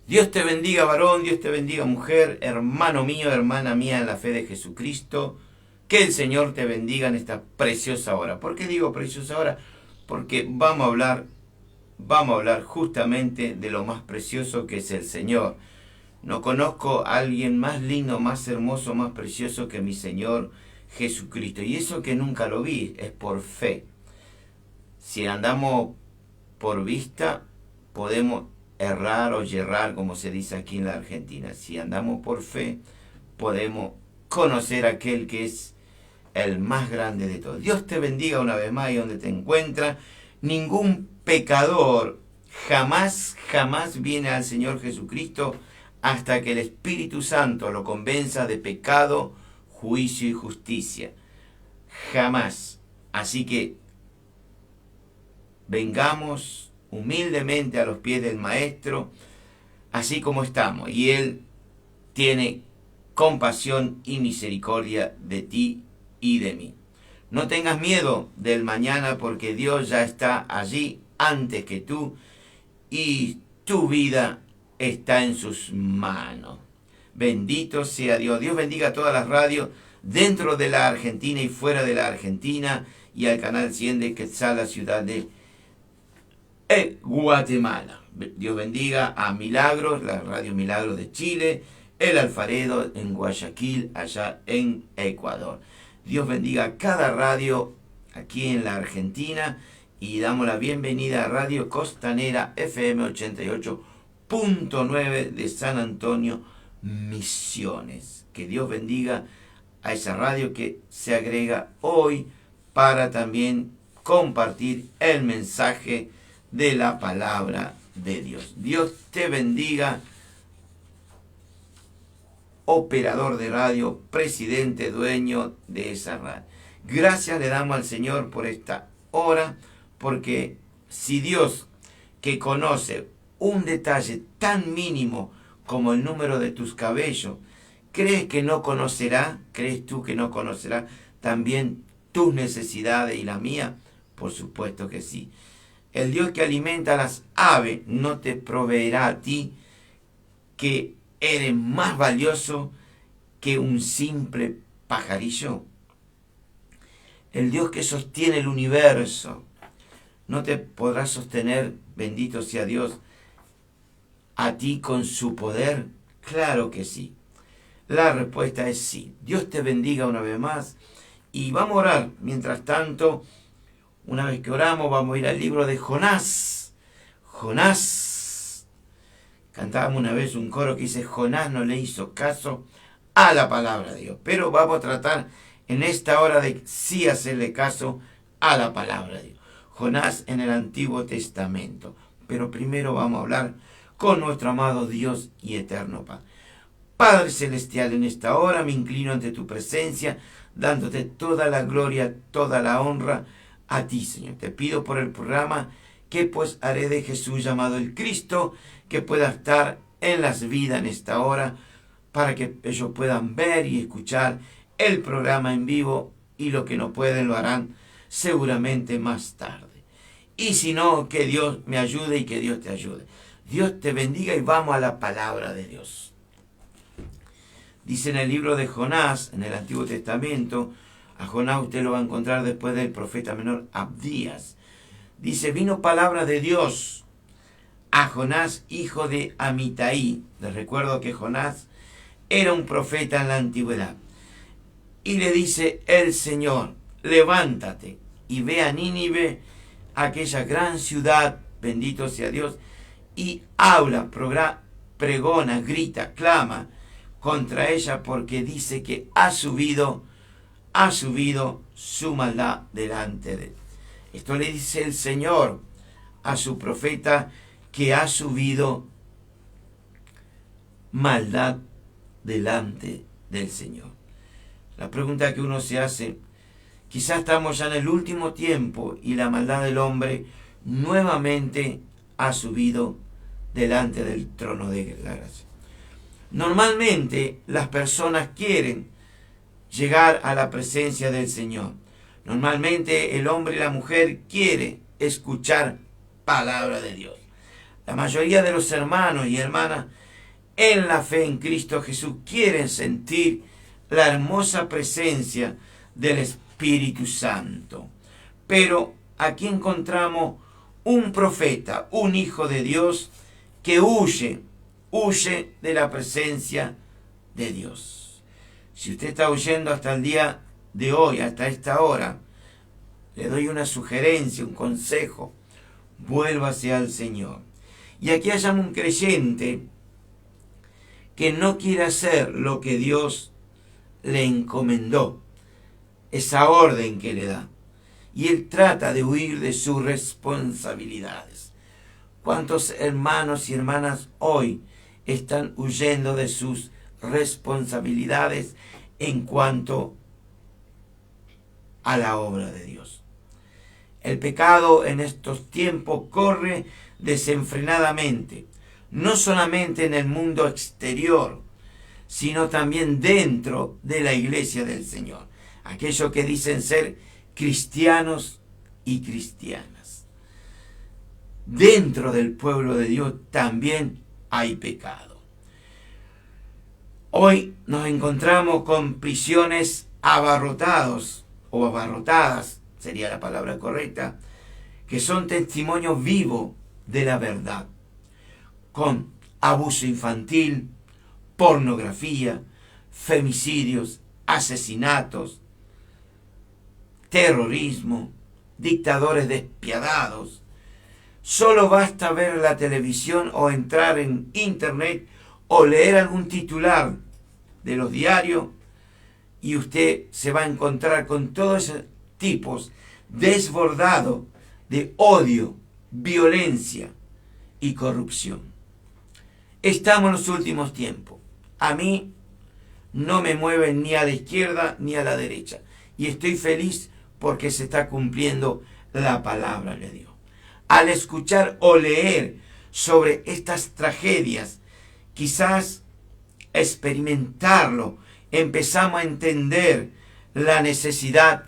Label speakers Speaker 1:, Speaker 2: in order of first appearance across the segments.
Speaker 1: Dios te bendiga, varón, Dios te bendiga, mujer, hermano mío, hermana mía en la fe de Jesucristo. Que el Señor te bendiga en esta preciosa hora. ¿Por qué digo preciosa hora? Porque vamos a hablar justamente de lo más precioso que es el Señor. No conozco a alguien más lindo, más hermoso, más precioso que mi Señor Jesucristo. Y eso que nunca lo vi, es por fe. Si andamos por vista, podemos errar o yerrar, como se dice aquí en la Argentina. Si andamos por fe, podemos conocer a aquel que es el más grande de todos. Dios te bendiga una vez más y donde te encuentras. Ningún pecador jamás viene al Señor Jesucristo hasta que el Espíritu Santo lo convenza de pecado, juicio y justicia. Jamás. Así que vengamos humildemente a los pies del Maestro, así como estamos. Y Él tiene compasión y misericordia de ti y de mí. No tengas miedo del mañana porque Dios ya está allí antes que tú y tu vida está en sus manos. Bendito sea Dios. Dios bendiga a todas las radios dentro de la Argentina y fuera de la Argentina y al canal 100 de Quetzal, la ciudad de Guatemala. Dios bendiga a Milagros, la radio Milagros de Chile, El Alfaredo en Guayaquil, allá en Ecuador. Dios bendiga a cada radio aquí en la Argentina y damos la bienvenida a Radio Costanera FM 88.9 de San Antonio, Misiones. Que Dios bendiga a esa radio que se agrega hoy para también compartir el mensaje de la palabra de Dios. Dios te bendiga, operador de radio, presidente, dueño de esa radio. Gracias le damos al Señor por esta hora, porque si Dios, que conoce un detalle tan mínimo como el número de tus cabellos, ¿crees que no conocerá? ¿Crees tú que no conocerá también tus necesidades y la mía? Por supuesto que sí. El Dios que alimenta a las aves no te proveerá a ti, que eres más valioso que un simple pajarillo. El Dios que sostiene el universo no te podrá sostener, bendito sea Dios, a ti con su poder. Claro que sí. La respuesta es sí. Dios te bendiga una vez más y vamos a orar. Mientras tanto, una vez que oramos, vamos a ir al libro de Jonás. Jonás. Cantábamos una vez un coro que dice: Jonás no le hizo caso a la palabra de Dios. Pero vamos a tratar en esta hora de sí hacerle caso a la palabra de Dios. Jonás en el Antiguo Testamento. Pero primero vamos a hablar con nuestro amado Dios y eterno Padre. Padre Celestial, en esta hora me inclino ante tu presencia, dándote toda la gloria, toda la honra a ti, Señor. Te pido por el programa que pues haré de Jesús llamado el Cristo, que pueda estar en las vidas en esta hora, para que ellos puedan ver y escuchar el programa en vivo, y los que no pueden lo harán seguramente más tarde. Y si no, que Dios me ayude y que Dios te ayude. Dios te bendiga y vamos a la palabra de Dios. Dice en el libro de Jonás, en el Antiguo Testamento, a Jonás usted lo va a encontrar después del profeta menor Abdías. Dice: vino palabra de Dios a Jonás, hijo de Amitai. Les recuerdo que Jonás era un profeta en la antigüedad. Y le dice el Señor: levántate y ve a Nínive, aquella gran ciudad, bendito sea Dios, y habla, pregona, grita, clama contra ella, porque dice que ha subido su maldad delante de él. Esto le dice el Señor a su profeta, que ha subido maldad delante del Señor. La pregunta que uno se hace: quizás estamos ya en el último tiempo y la maldad del hombre nuevamente ha subido delante del trono de la gracia. Normalmente las personas quieren llegar a la presencia del Señor. Normalmente el hombre y la mujer quiere escuchar palabra de Dios. La mayoría de los hermanos y hermanas en la fe en Cristo Jesús quieren sentir la hermosa presencia del Espíritu Santo. Pero aquí encontramos un profeta, un hijo de Dios, que huye de la presencia de Dios. Si usted está huyendo hasta el día de hoy, hasta esta hora, le doy una sugerencia, un consejo: vuélvase al Señor. Y aquí hallamos un creyente que no quiere hacer lo que Dios le encomendó, esa orden que le da. Y él trata de huir de sus responsabilidades. ¿Cuántos hermanos y hermanas hoy están huyendo de sus responsabilidades en cuanto a la obra de Dios? El pecado en estos tiempos corre desenfrenadamente, no solamente en el mundo exterior, sino también dentro de la iglesia del Señor. Aquellos que dicen ser cristianos y cristianas. Dentro del pueblo de Dios también hay pecado. Hoy nos encontramos con prisiones abarrotadas, sería la palabra correcta, que son testimonios vivos de la verdad, con abuso infantil, pornografía, femicidios, asesinatos, terrorismo, dictadores despiadados. Solo basta ver la televisión o entrar en internet o leer algún titular de los diarios y usted se va a encontrar con todos esos tipos desbordados de odio, violencia y corrupción. Estamos en los últimos tiempos. A mí no me mueven ni a la izquierda ni a la derecha. Y estoy feliz porque se está cumpliendo la palabra de Dios. Al escuchar o leer sobre estas tragedias, quizás experimentarlo, empezamos a entender la necesidad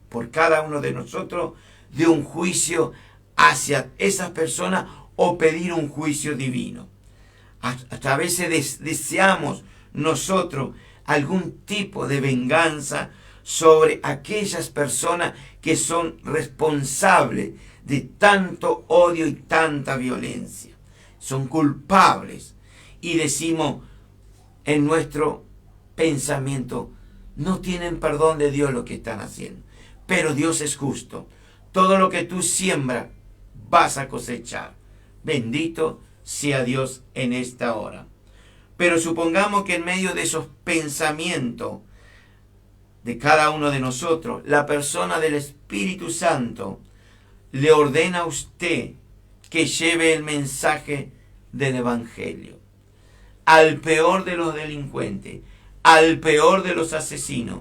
Speaker 1: por cada uno de nosotros de un juicio hacia esas personas o pedir un juicio divino. Hasta a veces deseamos nosotros algún tipo de venganza sobre aquellas personas que son responsables de tanto odio y tanta violencia. Son culpables. Y decimos en nuestro pensamiento: no tienen perdón de Dios lo que están haciendo. Pero Dios es justo. Todo lo que tú siembras vas a cosechar. Bendito sea Dios en esta hora. Pero supongamos que en medio de esos pensamientos de cada uno de nosotros, la persona del Espíritu Santo le ordena a usted que lleve el mensaje del Evangelio al peor de los delincuentes, al peor de los asesinos.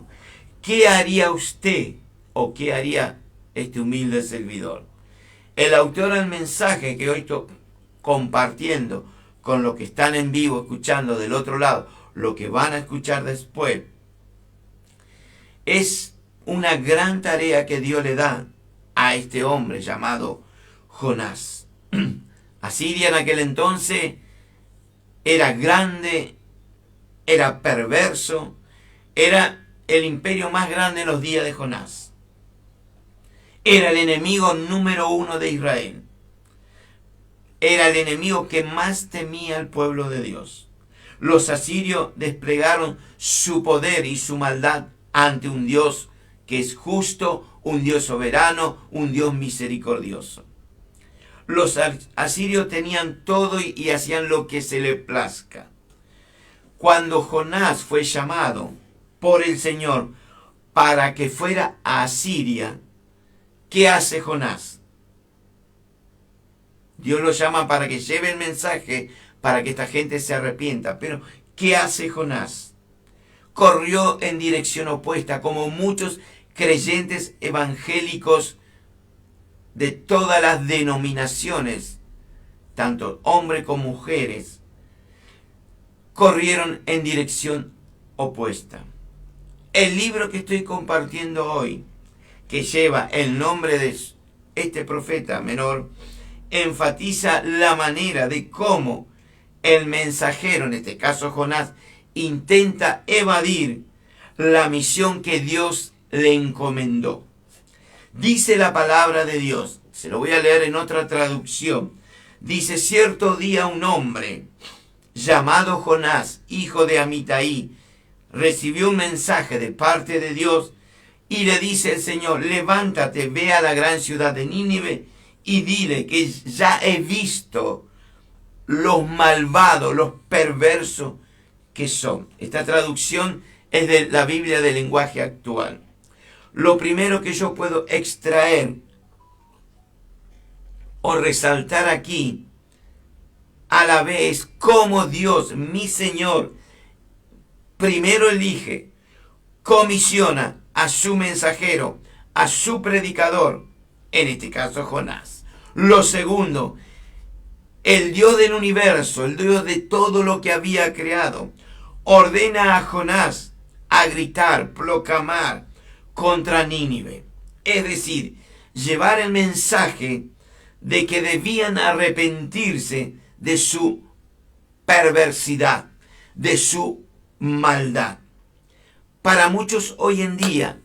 Speaker 1: ¿Qué haría usted o qué haría este humilde servidor? El autor del mensaje que hoy estoy compartiendo con los que están en vivo escuchando del otro lado, lo que van a escuchar después, es una gran tarea que Dios le da a este hombre llamado Jonás. Asiria en aquel entonces era grande, era perverso, era el imperio más grande en los días de Jonás. Era el enemigo número 1 de Israel. Era el enemigo que más temía al pueblo de Dios. Los asirios desplegaron su poder y su maldad ante un Dios que es justo, un Dios soberano, un Dios misericordioso. Los asirios tenían todo y hacían lo que se les plazca. Cuando Jonás fue llamado por el Señor para que fuera a Asiria, ¿qué hace Jonás? Dios lo llama para que lleve el mensaje, para que esta gente se arrepienta. Pero, ¿qué hace Jonás? Corrió en dirección opuesta, como muchos creyentes evangélicos de todas las denominaciones, tanto hombres como mujeres, corrieron en dirección opuesta. El libro que estoy compartiendo hoy, que lleva el nombre de este profeta menor, enfatiza la manera de cómo el mensajero, en este caso Jonás, intenta evadir la misión que Dios le encomendó. Dice la palabra de Dios, se lo voy a leer en otra traducción. Dice: cierto día un hombre llamado Jonás, hijo de Amitai, recibió un mensaje de parte de Dios y le dice el Señor: levántate, ve a la gran ciudad de Nínive y dile que ya he visto los malvados, los perversos que son. Esta traducción es de la Biblia del lenguaje actual. Lo primero que yo puedo extraer o resaltar aquí a la vez cómo Dios, mi Señor, primero elige, comisiona a su mensajero, a su predicador, en este caso Jonás. Lo segundo, el Dios del universo, el Dios de todo lo que había creado, ordena a Jonás a gritar, proclamar contra Nínive. Es decir, llevar el mensaje de que debían arrepentirse de su perversidad, de su maldad. Para muchos hoy en día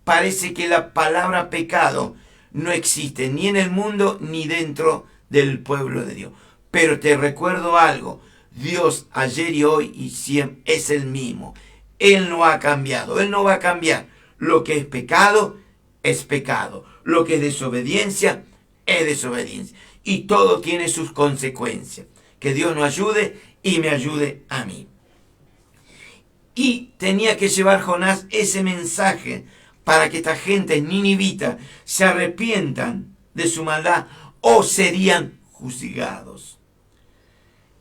Speaker 1: parece que la palabra pecado no existe ni en el mundo ni dentro del pueblo de Dios. Pero te recuerdo algo: Dios ayer y hoy y siempre es el mismo. Él no ha cambiado, Él no va a cambiar. Lo que es pecado, lo que es desobediencia, es desobediencia. Y todo tiene sus consecuencias. Que Dios nos ayude y me ayude a mí. Y tenía que llevar Jonás ese mensaje para que esta gente ninivita se arrepientan de su maldad o serían juzgados.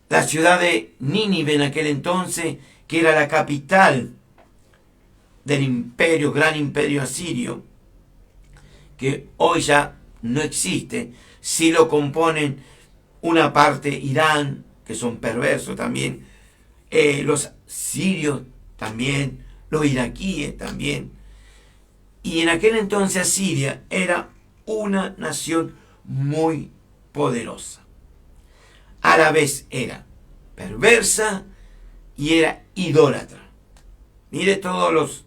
Speaker 1: La ciudad de Nínive en aquel entonces, que era la capital del imperio, gran imperio asirio, que hoy ya no existe, si lo componen una parte Irán, que son perversos también, los sirios también, los iraquíes también. Y en aquel entonces Asiria era una nación muy poderosa. A la vez era perversa y era idólatra. Mire todos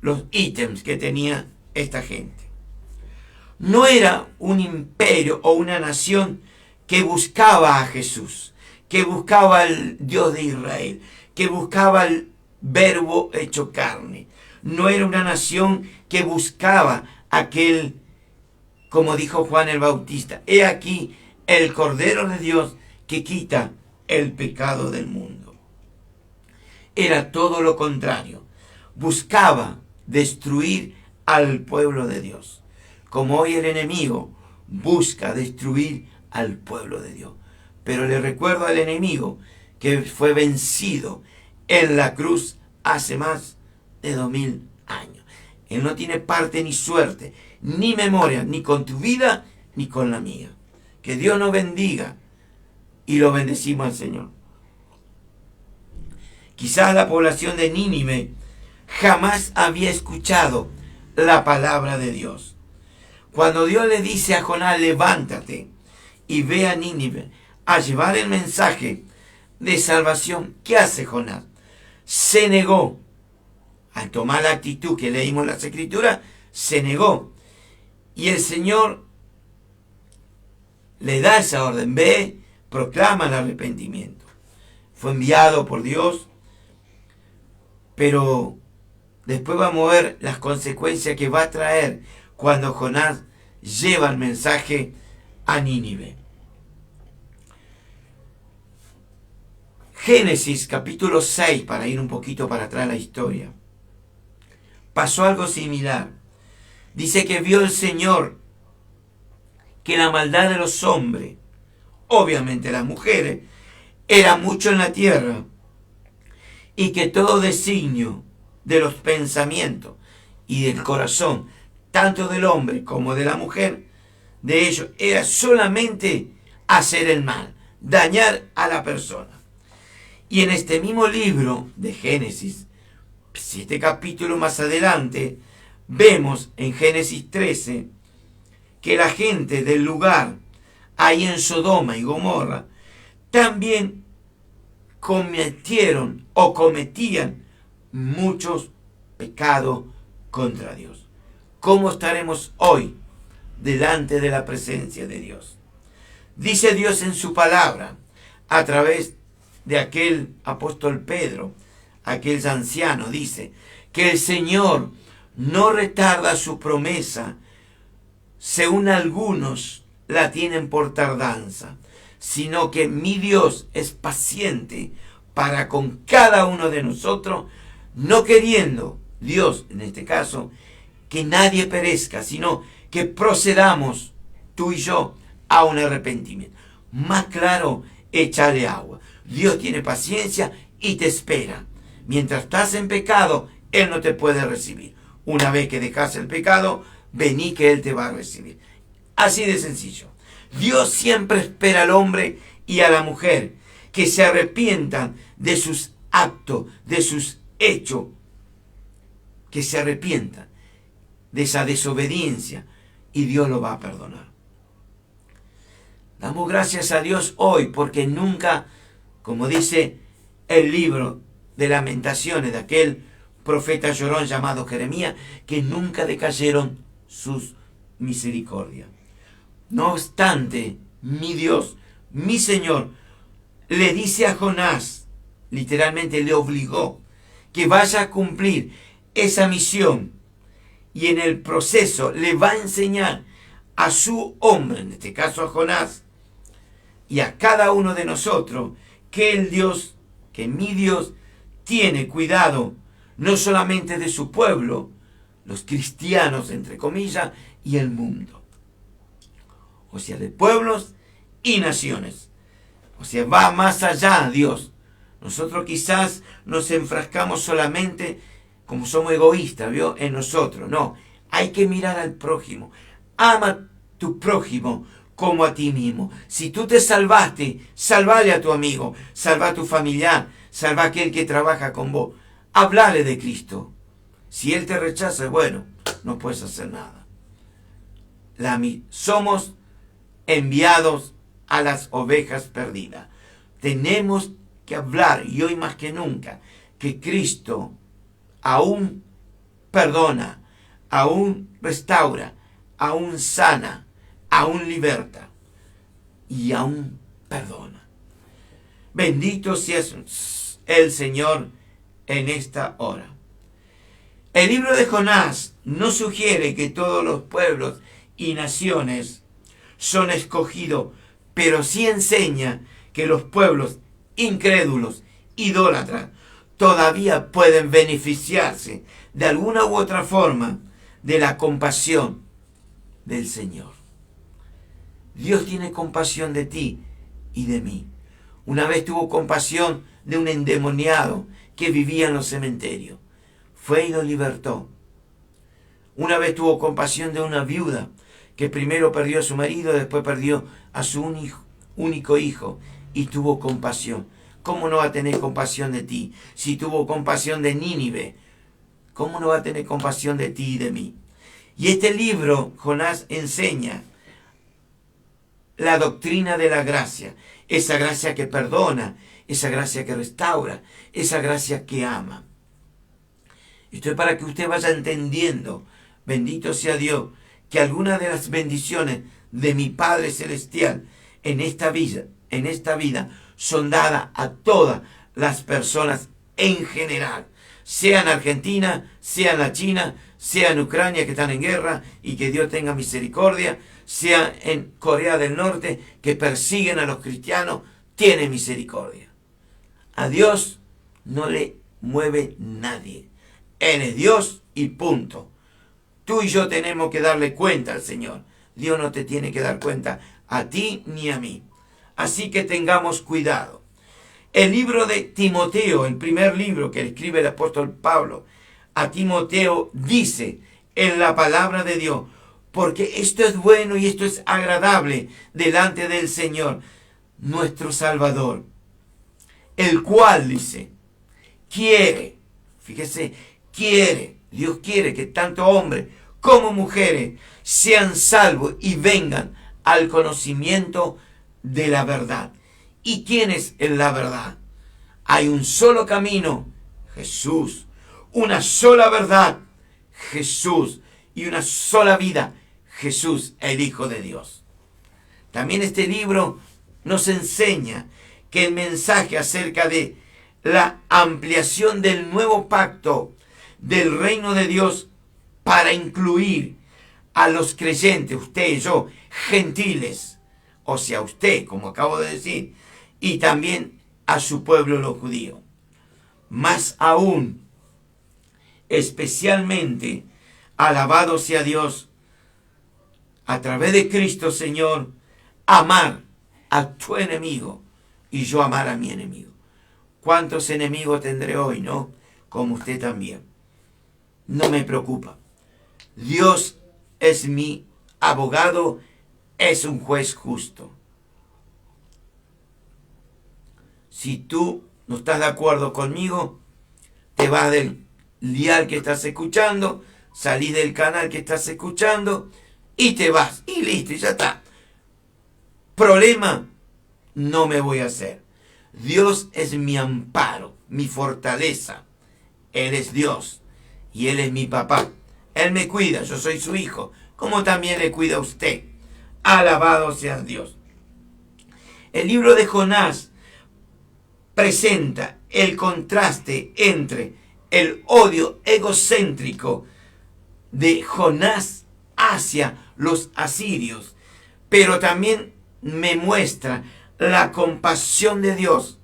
Speaker 1: los ítems que tenía esta gente. No era un imperio o una nación que buscaba a Jesús, que buscaba al Dios de Israel, que buscaba al Verbo hecho carne. No era una nación que buscaba aquel, como dijo Juan el Bautista: he aquí el Cordero de Dios que quita el pecado del mundo. Era todo lo contrario. Buscaba destruir al pueblo de Dios, como hoy el enemigo busca destruir al pueblo de Dios. Pero le recuerdo al enemigo que fue vencido en la cruz hace más de 2000 años. Él no tiene parte ni suerte, ni memoria, ni con tu vida, ni con la mía. Que Dios nos bendiga y lo bendecimos al Señor. Quizás la población de Nínive jamás había escuchado la palabra de Dios. Cuando Dios le dice a Jonás: levántate y ve a Nínive a llevar el mensaje de salvación, ¿qué hace Jonás? Se negó. Al tomar la actitud que leímos en las Escrituras, se negó. Y el Señor le da esa orden: ve, proclama el arrepentimiento. Fue enviado por Dios, pero después vamos a ver las consecuencias que va a traer cuando Jonás lleva el mensaje a Nínive. Génesis capítulo 6, para ir un poquito para atrás la historia. Pasó algo similar. Dice que vio el Señor que la maldad de los hombres, obviamente las mujeres, era mucho en la tierra, y que todo designio de los pensamientos y del corazón, tanto del hombre como de la mujer, de ellos era solamente hacer el mal, dañar a la persona. Y en este mismo libro de Génesis, 7 capítulos más adelante, vemos en Génesis 13 que la gente del lugar ahí en Sodoma y Gomorra, también cometían muchos pecados contra Dios. ¿Cómo estaremos hoy delante de la presencia de Dios? Dice Dios en su palabra, a través de aquel apóstol Pedro, aquel anciano, dice que el Señor no retarda su promesa, según algunos la tienen por tardanza, sino que mi Dios es paciente para con cada uno de nosotros, no queriendo Dios, en este caso, que nadie perezca, sino que procedamos, tú y yo, a un arrepentimiento. Más claro, échale agua. Dios tiene paciencia y te espera. Mientras estás en pecado, Él no te puede recibir. Una vez que dejas el pecado, vení que Él te va a recibir. Así de sencillo. Dios siempre espera al hombre y a la mujer que se arrepientan de sus actos, de sus hechos, que se arrepientan de esa desobediencia y Dios lo va a perdonar. Damos gracias a Dios hoy porque nunca, como dice el libro de Lamentaciones de aquel profeta llorón llamado Jeremías, que nunca decayeron sus misericordias. No obstante, mi Dios, mi Señor, le dice a Jonás, literalmente le obligó, que vaya a cumplir esa misión y en el proceso le va a enseñar a su hombre, en este caso a Jonás, y a cada uno de nosotros, que el Dios, que mi Dios, tiene cuidado no solamente de su pueblo, los cristianos, entre comillas, y el mundo. O sea, de pueblos y naciones. O sea, va más allá Dios. Nosotros quizás nos enfrascamos solamente, como somos egoístas, ¿vio?, en nosotros. No, hay que mirar al prójimo. Ama a tu prójimo como a ti mismo. Si tú te salvaste, salvale a tu amigo, salva a tu familiar, salva a aquel que trabaja con vos. Hablale de Cristo. Si Él te rechaza, bueno, no puedes hacer nada. Somos enviados a las ovejas perdidas. Tenemos que hablar, y hoy más que nunca, que Cristo aún perdona, aún restaura, aún sana, aún liberta y aún perdona. Bendito sea el Señor en esta hora. El libro de Jonás no sugiere que todos los pueblos y naciones son escogidos, pero sí enseña que los pueblos incrédulos, idólatras, todavía pueden beneficiarse de alguna u otra forma de la compasión del Señor. Dios tiene compasión de ti y de mí. Una vez tuvo compasión de un endemoniado que vivía en los cementerios. Fue y lo libertó. Una vez tuvo compasión de una viuda que primero perdió a su marido, después perdió a su único hijo y tuvo compasión. ¿Cómo no va a tener compasión de ti? Si tuvo compasión de Nínive, ¿cómo no va a tener compasión de ti y de mí? Y este libro, Jonás, enseña la doctrina de la gracia. Esa gracia que perdona, esa gracia que restaura, esa gracia que ama. Esto es para que usted vaya entendiendo, bendito sea Dios, que algunas de las bendiciones de mi Padre Celestial en esta vida son dadas a todas las personas en general, sea en Argentina, sea en la China, sea en Ucrania, que están en guerra y que Dios tenga misericordia, sea en Corea del Norte, que persiguen a los cristianos, tiene misericordia. A Dios no le mueve nadie. Él es Dios y punto. Tú y yo tenemos que darle cuenta al Señor. Dios no te tiene que dar cuenta a ti ni a mí. Así que tengamos cuidado. El libro de Timoteo, el primer libro que escribe el apóstol Pablo a Timoteo, dice en la palabra de Dios, porque esto es bueno y esto es agradable delante del Señor, nuestro Salvador, el cual, dice, quiere, fíjese, Dios quiere que tanto hombres como mujeres sean salvos y vengan al conocimiento de la verdad. ¿Y quién es la verdad? Hay un solo camino, Jesús. Una sola verdad, Jesús. Y una sola vida, Jesús, el Hijo de Dios. También este libro nos enseña que el mensaje acerca de la ampliación del nuevo pacto del reino de Dios para incluir a los creyentes, usted y yo, gentiles, o sea, usted, como acabo de decir, y también a su pueblo los judíos. Más aún, especialmente, alabado sea Dios, a través de Cristo Señor, amar a tu enemigo y yo amar a mi enemigo. ¿Cuántos enemigos tendré hoy, no? Como usted también. No me preocupa. Dios es mi abogado, es un juez justo. Si tú no estás de acuerdo conmigo, te vas del dial que estás escuchando, salís del canal que estás escuchando y te vas. Y listo, y ya está. Problema no me voy a hacer. Dios es mi amparo, mi fortaleza. Él es Dios y Él es mi papá. Él me cuida, yo soy su hijo, como también le cuida a usted. Alabado sea Dios. El libro de Jonás presenta el contraste entre el odio egocéntrico de Jonás hacia los asirios, pero también me muestra la compasión de Dios,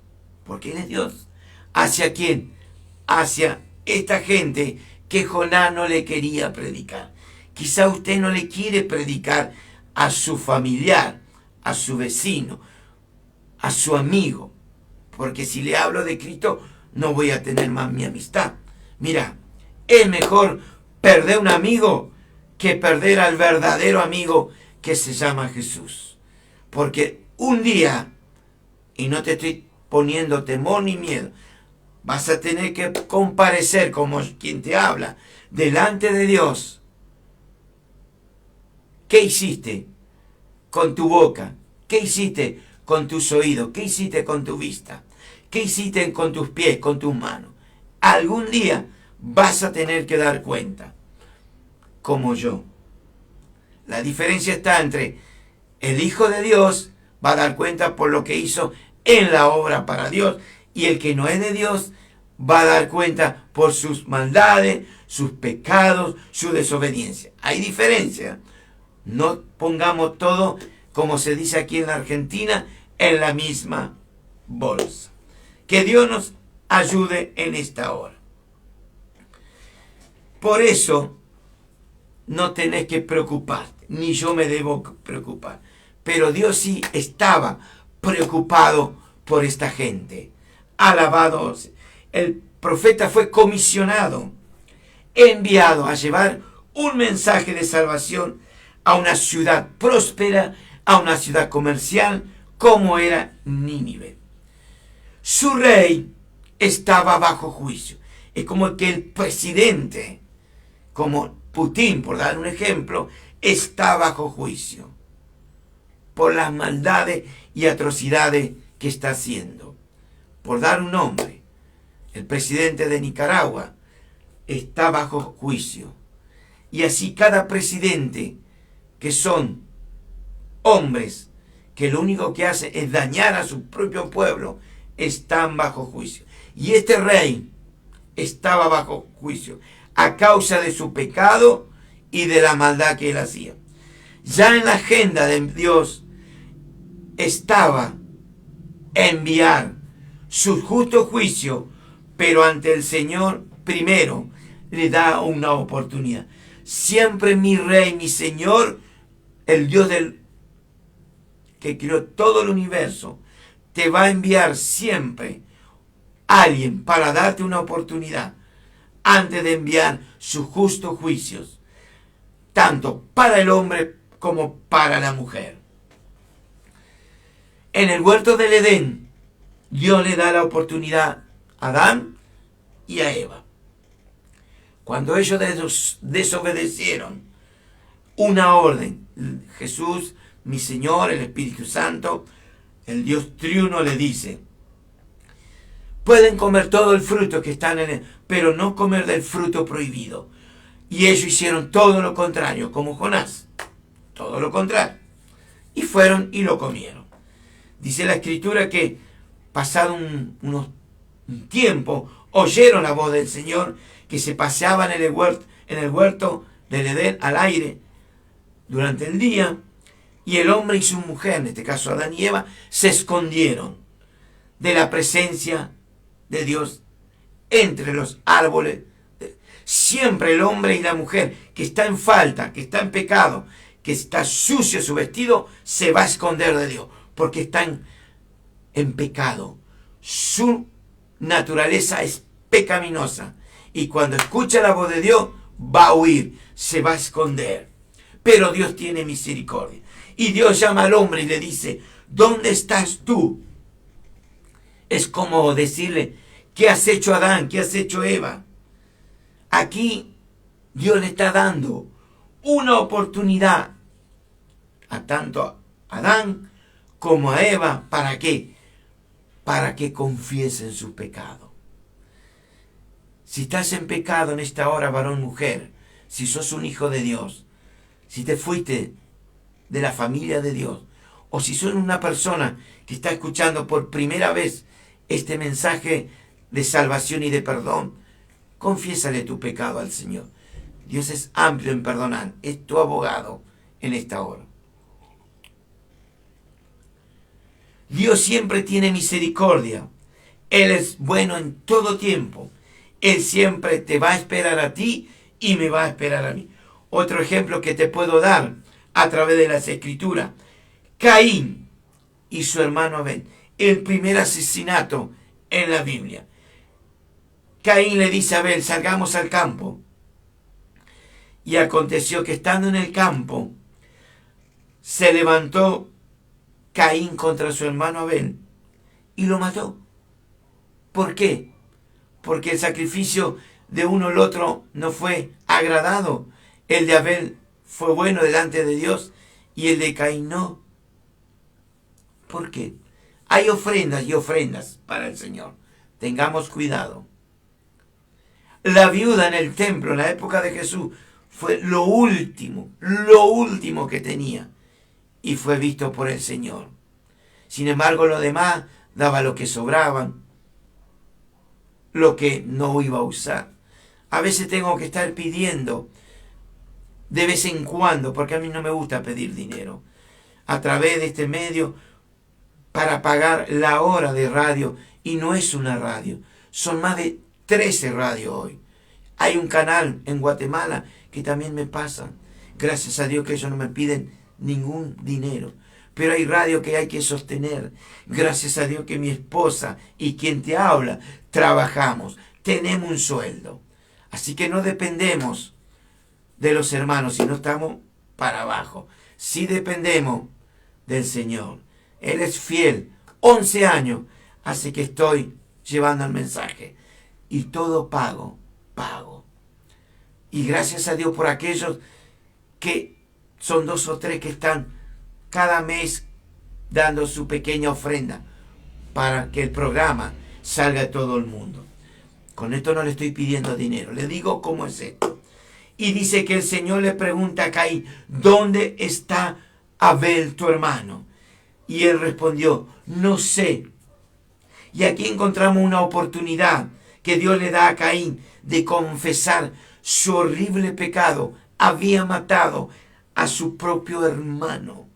Speaker 1: porque Él es Dios. ¿Hacia quién? Hacia esta gente que Jonás no le quería predicar. Quizá usted no le quiere predicar a su familiar, a su vecino, a su amigo, porque si le hablo de Cristo no voy a tener más mi amistad. Mira, es mejor perder un amigo que perder al verdadero amigo que se llama Jesús. Porque un día, y no te estoy poniendo temor ni miedo, vas a tener que comparecer como quien te habla delante de Dios. ¿Qué hiciste con tu boca? ¿Qué hiciste con tus oídos? ¿Qué hiciste con tu vista? ¿Qué hiciste con tus pies, con tus manos? Algún día vas a tener que dar cuenta, como yo. La diferencia está entre el Hijo de Dios va a dar cuenta por lo que hizo en la obra para Dios, y el que no es de Dios va a dar cuenta por sus maldades, sus pecados, su desobediencia. Hay diferencia. No pongamos todo, como se dice aquí en la Argentina, en la misma bolsa. Que Dios nos ayude en esta hora. Por eso no tenés que preocuparte, ni yo me debo preocupar. Pero Dios sí estaba preocupado por esta gente. Alabado. El profeta fue comisionado, enviado a llevar un mensaje de salvación a una ciudad próspera, a una ciudad comercial, como era Nínive. Su rey estaba bajo juicio. Es como que el presidente, como Putin, por dar un ejemplo, está bajo juicio por las maldades y atrocidades que está haciendo. Por dar un nombre, el presidente de Nicaragua está bajo juicio. Y así cada presidente, que son hombres que lo único que hacen es dañar a su propio pueblo, están bajo juicio. Y este rey estaba bajo juicio a causa de su pecado y de la maldad que él hacía. Ya en la agenda de Dios estaba enviar su justo juicio, pero ante el Señor primero le da una oportunidad. Siempre mi Rey, mi Señor, el Dios que creó todo el universo, te va a enviar siempre a alguien para darte una oportunidad antes de enviar sus justos juicios, tanto para el hombre como para la mujer. En el huerto del Edén, Dios le da la oportunidad a Adán y a Eva. Cuando ellos desobedecieron una orden, Jesús mi Señor, el Espíritu Santo, el Dios triuno, le dice: pueden comer todo el fruto que están en él, pero no comer del fruto prohibido. Y ellos hicieron todo lo contrario, como Jonás. Todo lo contrario. Y fueron y lo comieron. Dice la Escritura que pasado un tiempo, oyeron la voz del Señor que se paseaba en el huerto del Edén al aire durante el día, y el hombre y su mujer, en este caso Adán y Eva, se escondieron de la presencia de Dios entre los árboles. Siempre el hombre y la mujer que está en falta, que está en pecado, que está sucio su vestido, se va a esconder de Dios, porque están en pecado. Su naturaleza es pecaminosa, y cuando escucha la voz de Dios va a huir, se va a esconder. Pero Dios tiene misericordia, y Dios llama al hombre y le dice: ¿dónde estás tú? Es como decirle: ¿qué has hecho, Adán? ¿Qué has hecho, Eva? Aquí Dios le está dando una oportunidad a tanto a Adán como a Eva. ¿Para qué? Para que confiesen su pecado. Si estás en pecado en esta hora, varón, mujer, si sos un hijo de Dios, si te fuiste de la familia de Dios, o si sos una persona que está escuchando por primera vez este mensaje de salvación y de perdón, confiésale tu pecado al Señor. Dios es amplio en perdonar, es tu abogado en esta hora. Dios siempre tiene misericordia. Él es bueno en todo tiempo. Él siempre te va a esperar a ti y me va a esperar a mí. Otro ejemplo que te puedo dar a través de las Escrituras: Caín y su hermano Abel. El primer asesinato en la Biblia. Caín le dice a Abel: salgamos al campo. Y aconteció que estando en el campo, se levantó Caín contra su hermano Abel y lo mató. ¿Por qué? Porque el sacrificio de uno al otro no fue agradado. El de Abel fue bueno delante de Dios y el de Caín no. ¿Por qué? Hay ofrendas y ofrendas para el Señor. Tengamos cuidado. La viuda en el templo en la época de Jesús fue lo último que tenía, y fue visto por el Señor. Sin embargo, lo demás daba lo que sobraban, lo que no iba a usar. A veces tengo que estar pidiendo de vez en cuando, porque a mí no me gusta pedir dinero, a través de este medio, para pagar la hora de radio. Y no es una radio, son más de 13 radios hoy. Hay un canal en Guatemala que también me pasan. Gracias a Dios que ellos no me piden ningún dinero. Pero hay radio que hay que sostener. Gracias a Dios que mi esposa y quien te habla trabajamos. Tenemos un sueldo. Así que no dependemos de los hermanos, sino estamos para abajo. Sí dependemos del Señor. Él es fiel. 11 años hace que estoy llevando el mensaje. Y todo pago. Y gracias a Dios por aquellos que son 2 o 3 que están cada mes dando su pequeña ofrenda para que el programa salga a todo el mundo. Con esto no le estoy pidiendo dinero, le digo cómo es esto. Y dice que el Señor le pregunta a Caín: ¿dónde está Abel tu hermano? Y él respondió: no sé. Y aquí encontramos una oportunidad que Dios le da a Caín de confesar su horrible pecado. Había matado a su propio hermano.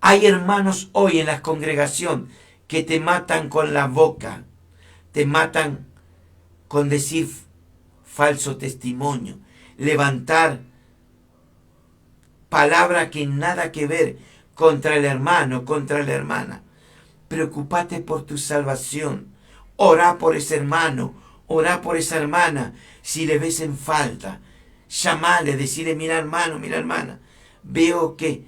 Speaker 1: Hay hermanos hoy en la congregación que te matan con la boca, te matan con decir falso testimonio, levantar palabra que nada que ver contra el hermano, contra la hermana. Preocúpate por tu salvación. Orá por ese hermano, orá por esa hermana. Si le ves en falta, llamale, decirle: mira hermano, mira hermana, veo que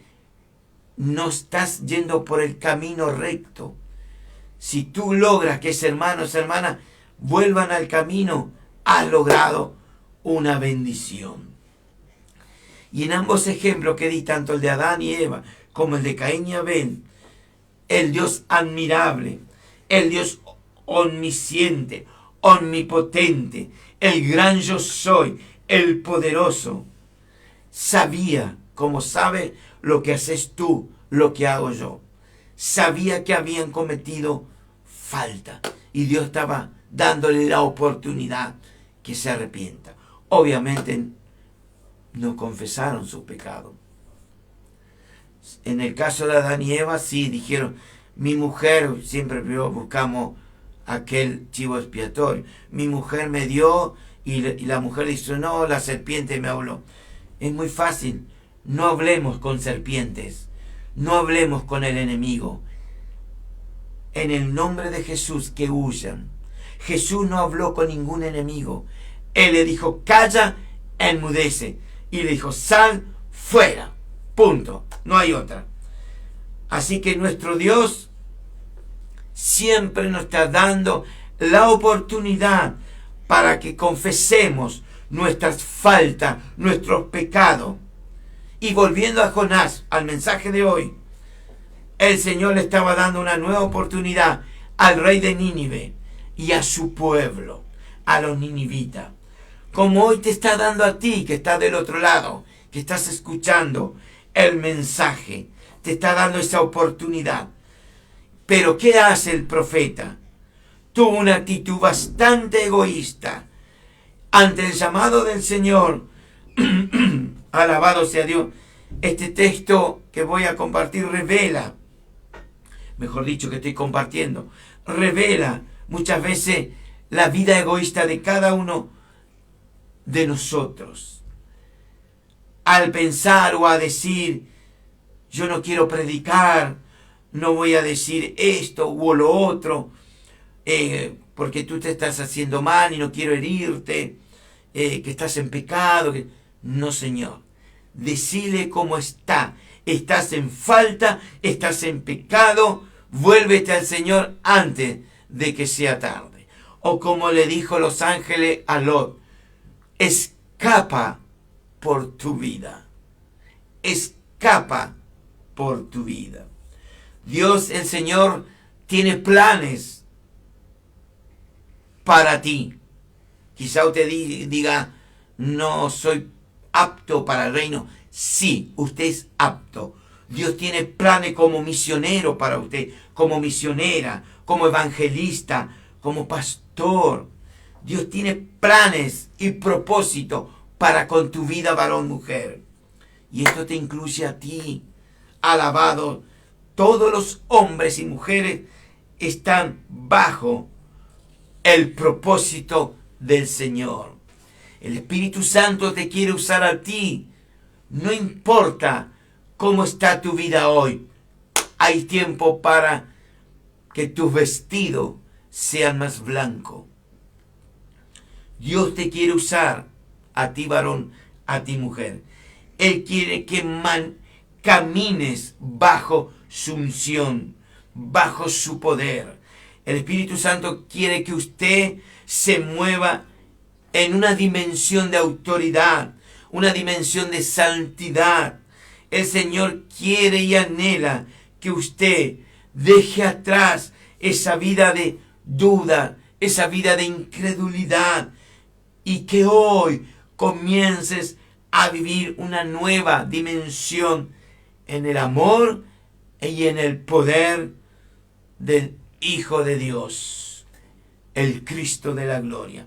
Speaker 1: no estás yendo por el camino recto. Si tú logras que ese hermano, esa hermana vuelvan al camino, has logrado una bendición. Y en ambos ejemplos que di, tanto el de Adán y Eva como el de Caín y Abel, el Dios admirable, el Dios omnisciente, omnipotente, el gran yo soy, el poderoso, sabía, como sabe lo que haces tú, lo que hago yo. Sabía que habían cometido falta y Dios estaba dándole la oportunidad que se arrepienta. Obviamente no confesaron su pecado. En el caso de Adán y Eva, sí dijeron, mi mujer, siempre buscamos aquel chivo expiatorio, mi mujer me dio y la mujer dice, no, la serpiente me habló. Es muy fácil, no hablemos con serpientes, no hablemos con el enemigo. En el nombre de Jesús, que huyan. Jesús no habló con ningún enemigo. Él le dijo, calla, enmudece. Y le dijo, sal fuera. Punto. No hay otra. Así que nuestro Dios siempre nos está dando la oportunidad para que confesemos nuestras faltas, nuestros pecados. Y volviendo a Jonás, al mensaje de hoy, el Señor le estaba dando una nueva oportunidad al rey de Nínive y a su pueblo, a los ninivitas. Como hoy te está dando a ti, que estás del otro lado, que estás escuchando el mensaje, te está dando esa oportunidad. Pero ¿qué hace el profeta? Tuvo una actitud bastante egoísta. Ante el llamado del Señor, alabado sea Dios, este texto que voy a compartir revela, mejor dicho, que estoy compartiendo, revela muchas veces la vida egoísta de cada uno de nosotros. Al pensar o a decir, yo no quiero predicar, no voy a decir esto o lo otro, porque tú te estás haciendo mal y no quiero herirte, que estás en pecado. No, Señor. Decile cómo está. Estás en falta, estás en pecado, vuélvete al Señor antes de que sea tarde. O como le dijo los ángeles a Lot, escapa por tu vida. Escapa por tu vida. Dios, el Señor, tiene planes para ti. Quizá usted diga, no soy apto para el reino. Sí, usted es apto. Dios tiene planes como misionero para usted, como misionera, como evangelista, como pastor. Dios tiene planes y propósitos para con tu vida, varón, mujer. Y esto te incluye a ti. Alabado. Todos los hombres y mujeres están bajo el propósito del Señor. El Espíritu Santo te quiere usar a ti. No importa cómo está tu vida hoy. Hay tiempo para que tus vestidos sean más blancos. Dios te quiere usar a ti, varón, a ti, mujer. Él quiere que camines bajo su unción, bajo su poder. El Espíritu Santo quiere que usted se mueva en una dimensión de autoridad, una dimensión de santidad. El Señor quiere y anhela que usted deje atrás esa vida de duda, esa vida de incredulidad, y que hoy comiences a vivir una nueva dimensión en el amor y en el poder del Hijo de Dios, el Cristo de la gloria.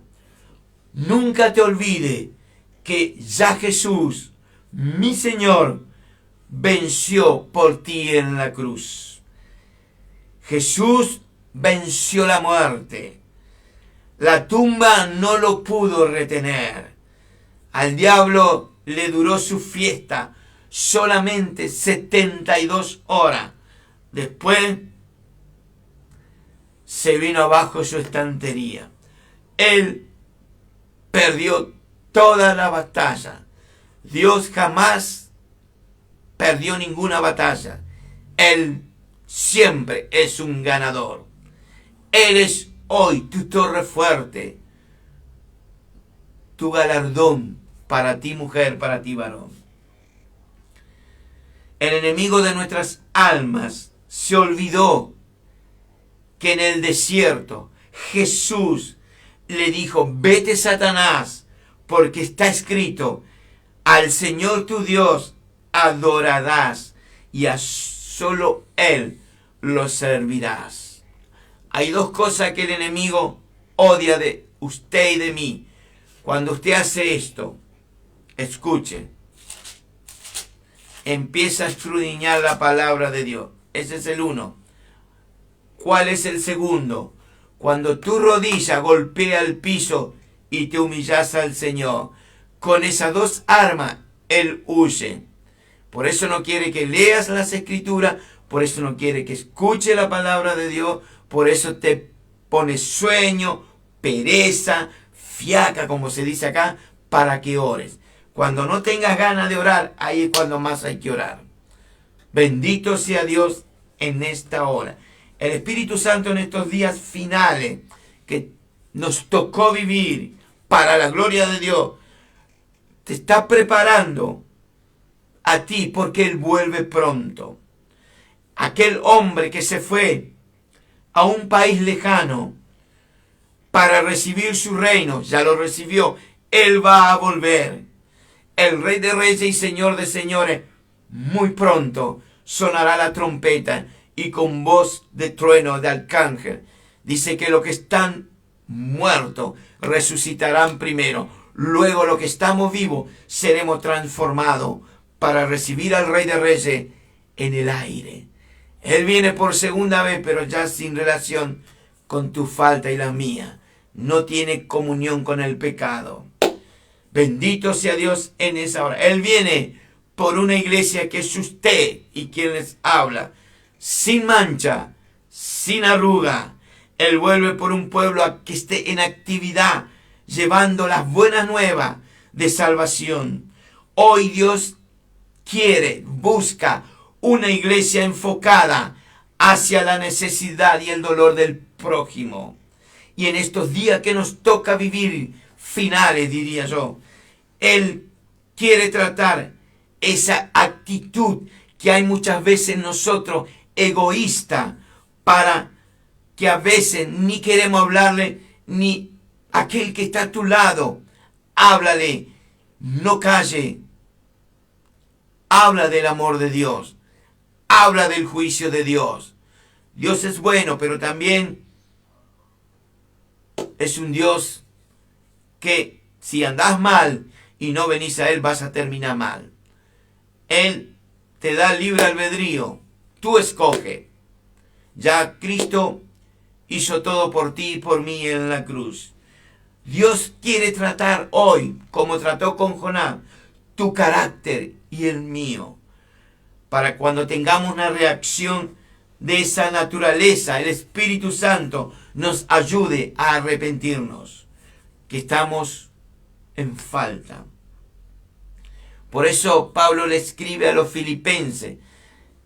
Speaker 1: Nunca te olvide que ya Jesús, mi Señor, venció por ti en la cruz. Jesús venció la muerte. La tumba no lo pudo retener. Al diablo le duró su fiesta solamente 72 horas. Después se vino abajo su estantería. Él perdió toda la batalla. Dios jamás perdió ninguna batalla. Él siempre es un ganador. Él es hoy tu torre fuerte, tu galardón para ti, mujer, para ti, varón. El enemigo de nuestras almas se olvidó que en el desierto Jesús le dijo: vete, Satanás, porque está escrito: al Señor tu Dios adorarás y a solo Él lo servirás. Hay dos cosas que el enemigo odia de usted y de mí. Cuando usted hace esto, escuche, empieza a escudriñar la palabra de Dios. Ese es el uno. ¿Cuál es el segundo? Cuando tu rodilla golpea el piso y te humillas al Señor. Con esas dos armas, Él huye. Por eso no quiere que leas las Escrituras, por eso no quiere que escuche la palabra de Dios, por eso te pone sueño, pereza, fiaca, como se dice acá, para que ores. Cuando no tengas ganas de orar, ahí es cuando más hay que orar. Bendito sea Dios en esta hora. El Espíritu Santo en estos días finales que nos tocó vivir para la gloria de Dios, te está preparando a ti porque Él vuelve pronto. Aquel hombre que se fue a un país lejano para recibir su reino, ya lo recibió. Él va a volver. El Rey de Reyes y Señor de Señores, muy pronto sonará la trompeta y con voz de trueno de arcángel dice que los que están muertos resucitarán primero. Luego los que estamos vivos seremos transformados para recibir al Rey de Reyes en el aire. Él viene por segunda vez, pero ya sin relación con tu falta y la mía. No tiene comunión con el pecado. Bendito sea Dios en esa hora. Él viene por una iglesia que es usted y quien les habla, sin mancha, sin arruga. Él vuelve por un pueblo que esté en actividad, llevando las buenas nuevas de salvación. Hoy Dios quiere, busca una iglesia enfocada hacia la necesidad y el dolor del prójimo. Y en estos días que nos toca vivir, finales diría yo, Él quiere tratar esa actitud que hay muchas veces en nosotros, egoísta, para que a veces ni queremos hablarle, ni aquel que está a tu lado, háblale, no calle, habla del amor de Dios, habla del juicio de Dios. Dios es bueno, pero también es un Dios que si andás mal y no venís a Él, vas a terminar mal. Él te da libre albedrío, tú escoge. Ya Cristo hizo todo por ti y por mí en la cruz. Dios quiere tratar hoy, como trató con Jonás, tu carácter y el mío, para cuando tengamos una reacción de esa naturaleza, el Espíritu Santo nos ayude a arrepentirnos, que estamos en falta. Por eso Pablo le escribe a los filipenses,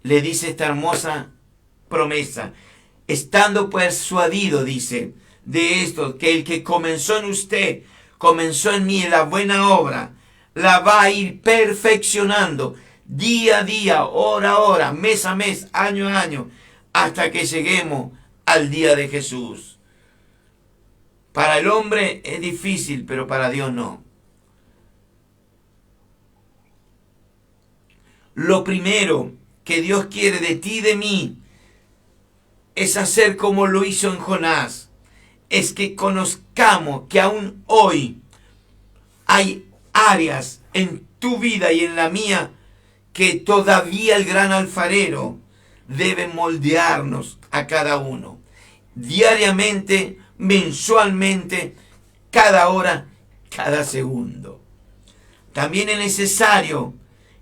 Speaker 1: le dice esta hermosa promesa: estando persuadido, dice, de esto, que el que comenzó en usted, comenzó en mí la buena obra, la va a ir perfeccionando día a día, hora a hora, mes a mes, año a año, hasta que lleguemos al día de Jesús. Para el hombre es difícil, pero para Dios no. Lo primero que Dios quiere de ti y de mí es hacer como lo hizo en Jonás. Es que conozcamos que aún hoy hay áreas en tu vida y en la mía que todavía el gran alfarero debe moldearnos a cada uno. Diariamente, mensualmente, cada hora, cada segundo. También es necesario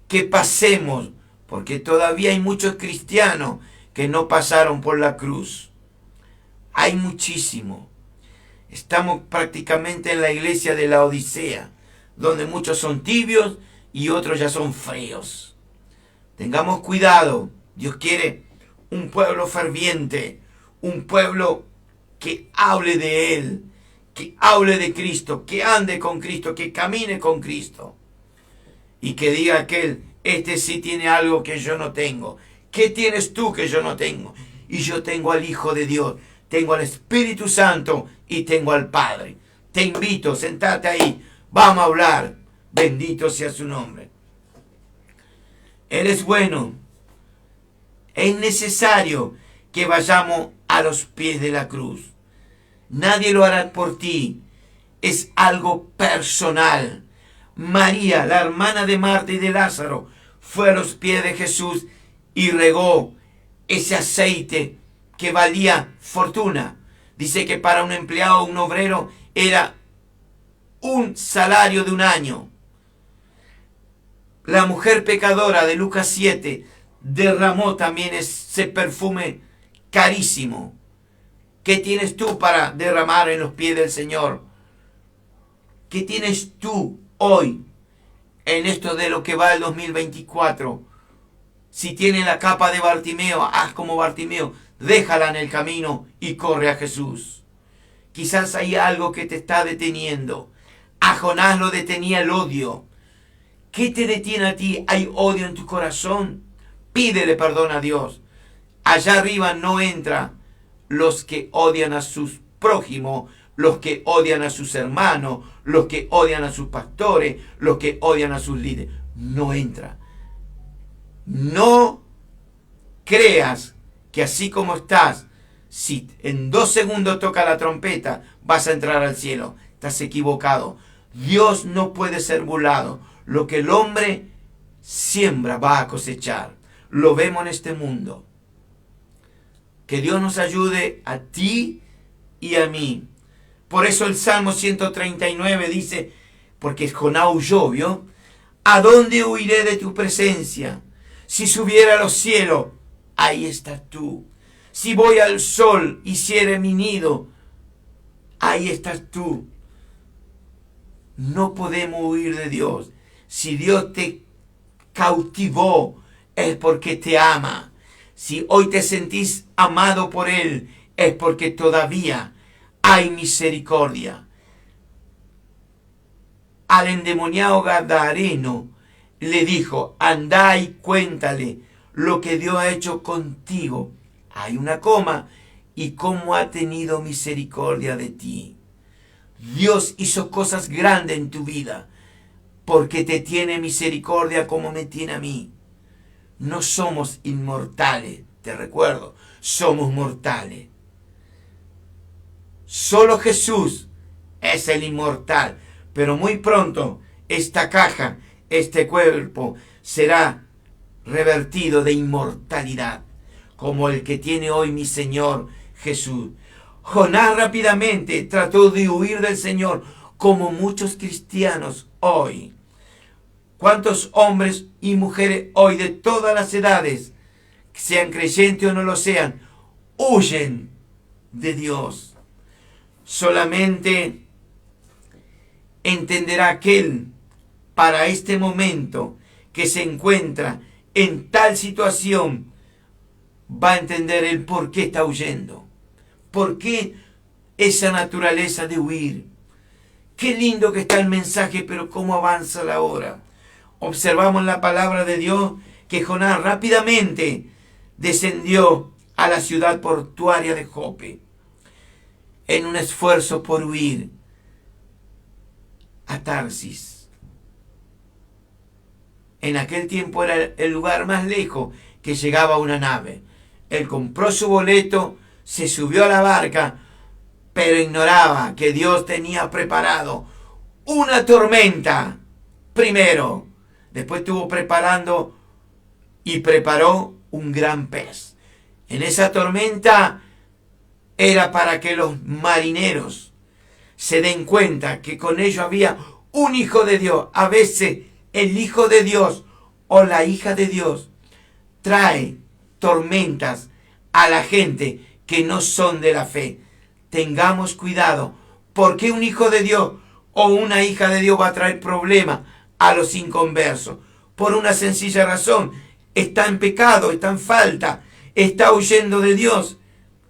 Speaker 1: que pasemos, porque todavía hay muchos cristianos que no pasaron por la cruz. Hay muchísimo. Estamos prácticamente en la iglesia de la Odisea, donde muchos son tibios y otros ya son fríos. Tengamos cuidado. Dios quiere un pueblo ferviente, un pueblo que hable de Él, que hable de Cristo, que ande con Cristo, que camine con Cristo. Y que diga aquel: este sí tiene algo que yo no tengo. ¿Qué tienes tú que yo no tengo? Y yo tengo al Hijo de Dios, tengo al Espíritu Santo y tengo al Padre. Te invito, sentate ahí, vamos a hablar. Bendito sea su nombre. Él es bueno. Es necesario que vayamos a los pies de la cruz. Nadie lo hará por ti. Es algo personal. María, la hermana de Marta y de Lázaro, fue a los pies de Jesús y regó ese aceite que valía fortuna. Dice que para un empleado, un obrero, era un salario de un año. La mujer pecadora de Lucas 7 derramó también ese perfume carísimo. ¿Qué tienes tú para derramar en los pies del Señor? ¿Qué tienes tú hoy en esto de lo que va el 2024? Si tienes la capa de Bartimeo, haz como Bartimeo, déjala en el camino y corre a Jesús. Quizás hay algo que te está deteniendo. A Jonás lo detenía el odio. ¿Qué te detiene a ti? ¿Hay odio en tu corazón? Pídele perdón a Dios. Allá arriba no entra los que odian a sus prójimos, los que odian a sus hermanos, los que odian a sus pastores, los que odian a sus líderes. No entra. No creas que así como estás, si en 2 segundos toca la trompeta, vas a entrar al cielo. Estás equivocado. Dios no puede ser burlado. Lo que el hombre siembra va a cosechar. Lo vemos en este mundo. Que Dios nos ayude a ti y a mí. Por eso el Salmo 139 dice, porque Jonás huyó, ¿vio? ¿A dónde huiré de tu presencia? Si subiera a los cielos, ahí estás tú. Si voy al sol, hiciere mi nido, ahí estás tú. No podemos huir de Dios. Si Dios te cautivó, es porque te ama. Si hoy te sentís amado por Él, es porque todavía hay misericordia. Al endemoniado gadareno le dijo, anda y cuéntale lo que Dios ha hecho contigo. Hay una coma, y cómo ha tenido misericordia de ti. Dios hizo cosas grandes en tu vida, porque te tiene misericordia como me tiene a mí. No somos inmortales, te recuerdo, somos mortales. Solo Jesús es el inmortal, pero muy pronto esta caja, este cuerpo, será revertido de inmortalidad, como el que tiene hoy mi Señor Jesús. Jonás rápidamente trató de huir del Señor, como muchos cristianos hoy. ¿Cuántos hombres y mujeres hoy de todas las edades, sean creyentes o no lo sean, huyen de Dios? Solamente entenderá aquel para este momento que se encuentra en tal situación, va a entender el por qué está huyendo. ¿Por qué esa naturaleza de huir? Qué lindo que está el mensaje, pero cómo avanza la hora. Observamos en la palabra de Dios que Jonás rápidamente descendió a la ciudad portuaria de Jope en un esfuerzo por huir a Tarsis. En aquel tiempo era el lugar más lejos que llegaba una nave. Él compró su boleto, se subió a la barca, pero ignoraba que Dios tenía preparado una tormenta primero. Después estuvo preparando y preparó un gran pez. En esa tormenta era para que los marineros se den cuenta que con ellos había un hijo de Dios. A veces el hijo de Dios o la hija de Dios trae tormentas a la gente que no son de la fe. Tengamos cuidado, porque un hijo de Dios o una hija de Dios va a traer problemas a los inconversos. Por una sencilla razón, está en pecado, está en falta, está huyendo de Dios.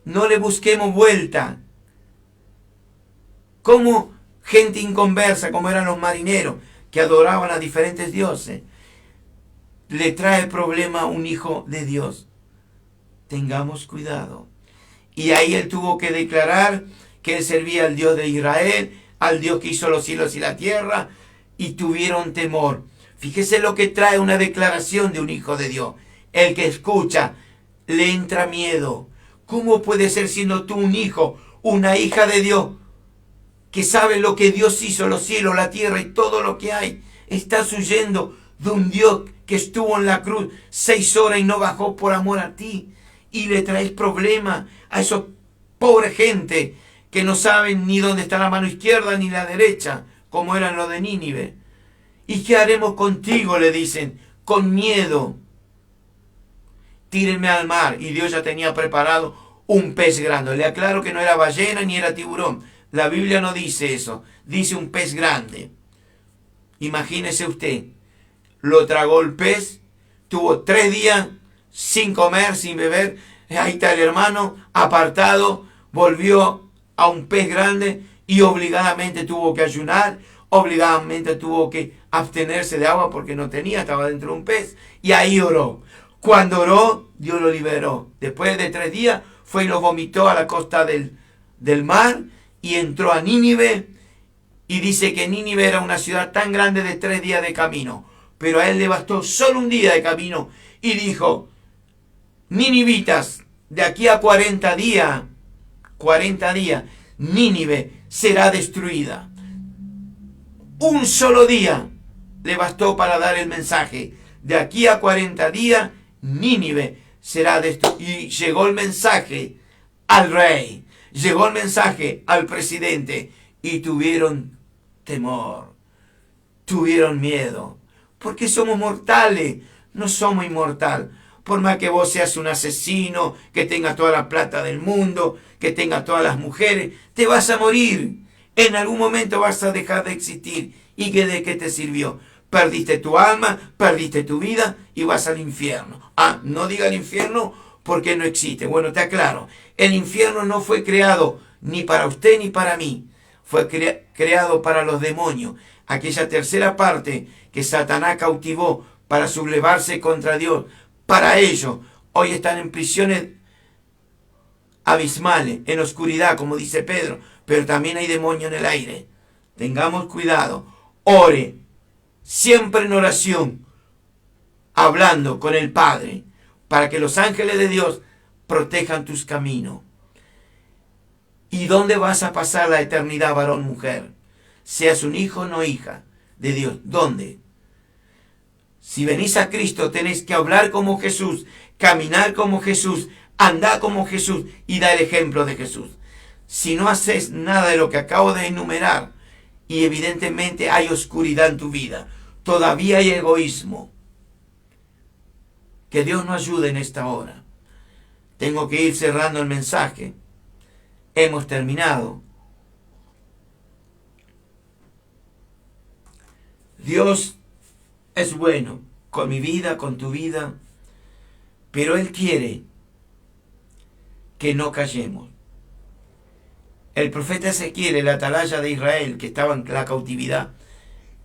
Speaker 1: No le busquemos vuelta. Como gente inconversa, como eran los marineros, que adoraban a diferentes dioses, le trae problema a un hijo de Dios. Tengamos cuidado. Y ahí él tuvo que declarar que él servía al Dios de Israel, al Dios que hizo los cielos y la tierra, y tuvieron temor. Fíjese lo que trae una declaración de un hijo de Dios. El que escucha, le entra miedo. ¿Cómo puede ser siendo tú un hijo, una hija de Dios, que sabe lo que Dios hizo, los cielos, la tierra y todo lo que hay? Estás huyendo de un Dios que estuvo en la cruz 6 horas y no bajó por amor a ti. Y le traes problemas a esos pobres gente que no saben ni dónde está la mano izquierda ni la derecha, como eran los de Nínive. ¿Y qué haremos contigo?, le dicen, con miedo. Tírenme al mar. Y Dios ya tenía preparado un pez grande. Le aclaro que no era ballena ni era tiburón. La Biblia no dice eso. Dice un pez grande. Imagínese usted. Lo tragó el pez. Tuvo 3 días sin comer, sin beber. Ahí está el hermano, apartado. Volvió a un pez grande y obligadamente tuvo que ayunar. Obligadamente tuvo que abstenerse de agua porque no tenía, estaba dentro de un pez. Y ahí oró. Cuando oró, Dios lo liberó. Después de 3 días, fue y lo vomitó a la costa del mar y entró a Nínive. Y dice que Nínive era una ciudad tan grande de 3 días de camino. Pero a él le bastó solo un día de camino. Y dijo, ninivitas, de aquí a 40 días, Nínive será destruida. Un solo día le bastó para dar el mensaje. De aquí a 40 días, Nínive será destruida. Y llegó el mensaje al rey, llegó el mensaje al presidente, y tuvieron temor, tuvieron miedo, porque somos mortales, no somos inmortales. Por más que vos seas un asesino, que tengas toda la plata del mundo, que tengas todas las mujeres, te vas a morir. En algún momento vas a dejar de existir. ¿Y de qué te sirvió? Perdiste tu alma, perdiste tu vida y vas al infierno. Ah, no diga el infierno porque no existe. Bueno, te aclaro. El infierno no fue creado ni para usted ni para mí. Fue creado para los demonios. Aquella tercera parte que Satanás cautivó para sublevarse contra Dios. Para ellos, hoy están en prisiones abismales, en oscuridad, como dice Pedro. Pero también hay demonio en el aire. Tengamos cuidado. Ore, siempre en oración, hablando con el Padre, para que los ángeles de Dios protejan tus caminos. ¿Y dónde vas a pasar la eternidad, varón, mujer? Seas un hijo o no hija de Dios. ¿Dónde? Si venís a Cristo, tenés que hablar como Jesús, caminar como Jesús, andar como Jesús y dar el ejemplo de Jesús. Si no haces nada de lo que acabo de enumerar, y evidentemente hay oscuridad en tu vida, todavía hay egoísmo. Que Dios nos ayude en esta hora. Tengo que ir cerrando el mensaje. Hemos terminado. Dios es bueno con mi vida, con tu vida, pero Él quiere que no callemos. El profeta Ezequiel, el atalaya de Israel, que estaba en la cautividad,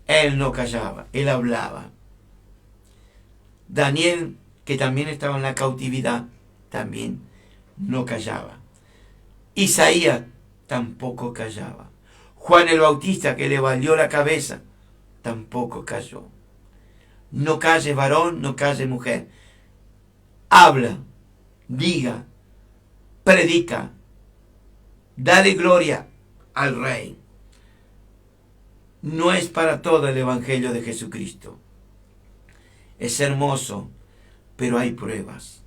Speaker 1: él no callaba, él hablaba. Daniel, que también estaba en la cautividad, también no callaba. Isaías tampoco callaba. Juan el Bautista, que le valió la cabeza, tampoco calló. No calles, varón, no calles, mujer. Habla, diga, predica, dale gloria al Rey. No es para todo el Evangelio de Jesucristo. Es hermoso, pero hay pruebas.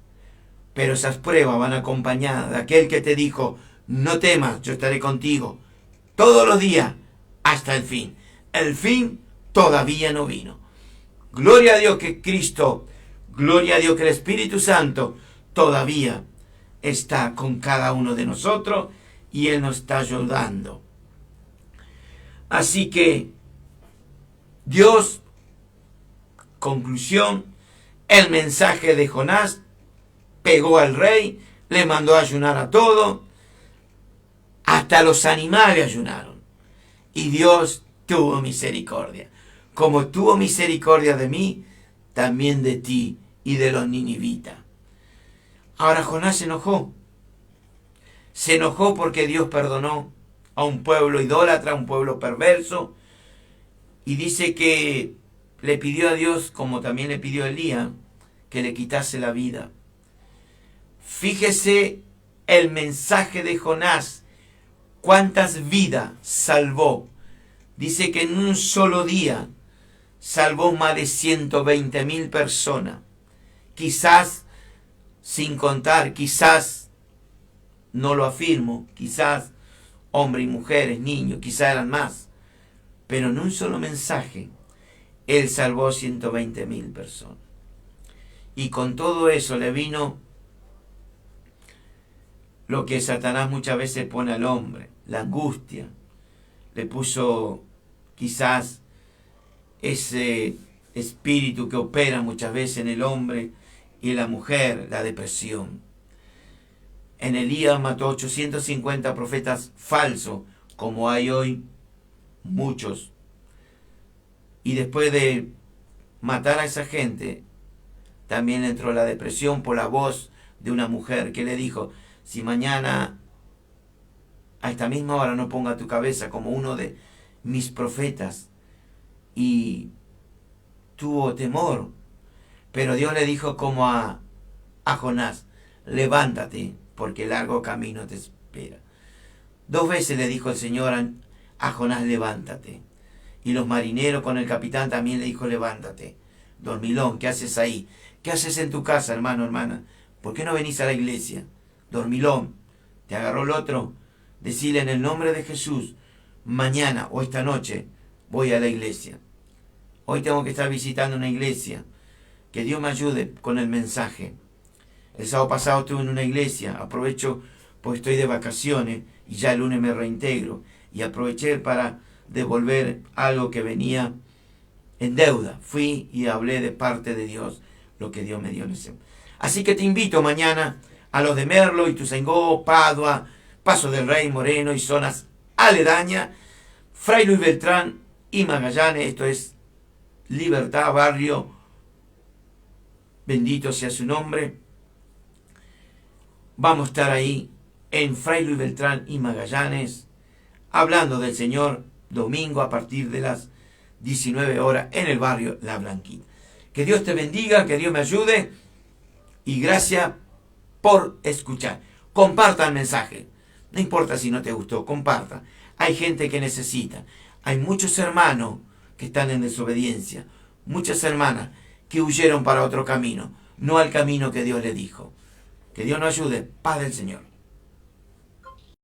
Speaker 1: Pero esas pruebas van acompañadas de aquel que te dijo, no temas, yo estaré contigo todos los días hasta el fin. El fin todavía no vino. Gloria a Dios que Cristo, gloria a Dios que el Espíritu Santo todavía está con cada uno de nosotros y Él nos está ayudando. Así que Dios, conclusión, el mensaje de Jonás pegó al rey, le mandó a ayunar a todos, hasta los animales ayunaron. Y Dios tuvo misericordia. Como tuvo misericordia de mí, también de ti y de los ninivitas. Ahora Jonás se enojó. Se enojó porque Dios perdonó a un pueblo idólatra, a un pueblo perverso. Y dice que le pidió a Dios, como también le pidió a Elías, que le quitase la vida. Fíjese el mensaje de Jonás. ¿Cuántas vidas salvó? Dice que en un solo día salvó más de 120.000 personas. Quizás, sin contar, quizás, no lo afirmo, quizás hombres y mujeres, niños, quizás eran más. Pero en un solo mensaje, él salvó 120.000 personas. Y con todo eso le vino lo que Satanás muchas veces pone al hombre, la angustia. Le puso quizás ese espíritu que opera muchas veces en el hombre y en la mujer, la depresión. En Elías mató 850 profetas falsos, como hay hoy muchos. Y después de matar a esa gente, también entró la depresión por la voz de una mujer que le dijo: si mañana a esta misma hora no ponga tu cabeza como uno de mis profetas. Y tuvo temor. Pero Dios le dijo como a Jonás: levántate, porque largo camino te espera. 2 veces le dijo el Señor a Jonás: levántate. Y los marineros con el capitán también le dijo: levántate. Dormilón, ¿qué haces ahí? ¿Qué haces en tu casa, hermano, hermana? ¿Por qué no venís a la iglesia? Dormilón. Te agarró el otro. Decile: en el nombre de Jesús, mañana o esta noche voy a la iglesia. Hoy tengo que estar visitando una iglesia. Que Dios me ayude con el mensaje. El sábado pasado estuve en una iglesia. Aprovecho porque estoy de vacaciones y ya el lunes me reintegro. Y aproveché para devolver algo que venía en deuda. Fui y hablé de parte de Dios lo que Dios me dio en ese. Así que te invito mañana a los de Merlo, Ituzaingó, Padua, Paso del Rey, Moreno y zonas aledañas, Fray Luis Beltrán y Magallanes. Esto es Libertad, barrio. Bendito sea su nombre. Vamos a estar ahí en Fray Luis Beltrán y Magallanes, hablando del Señor, domingo a partir de las 19 horas en el barrio La Blanquita. Que Dios te bendiga, que Dios me ayude y gracias por escuchar. Comparta el mensaje. No importa si no te gustó, comparta. Hay gente que necesita. Hay muchos hermanos que están en desobediencia. Muchas hermanas que huyeron para otro camino, no al camino que Dios le dijo. Que Dios nos ayude. Paz del Señor.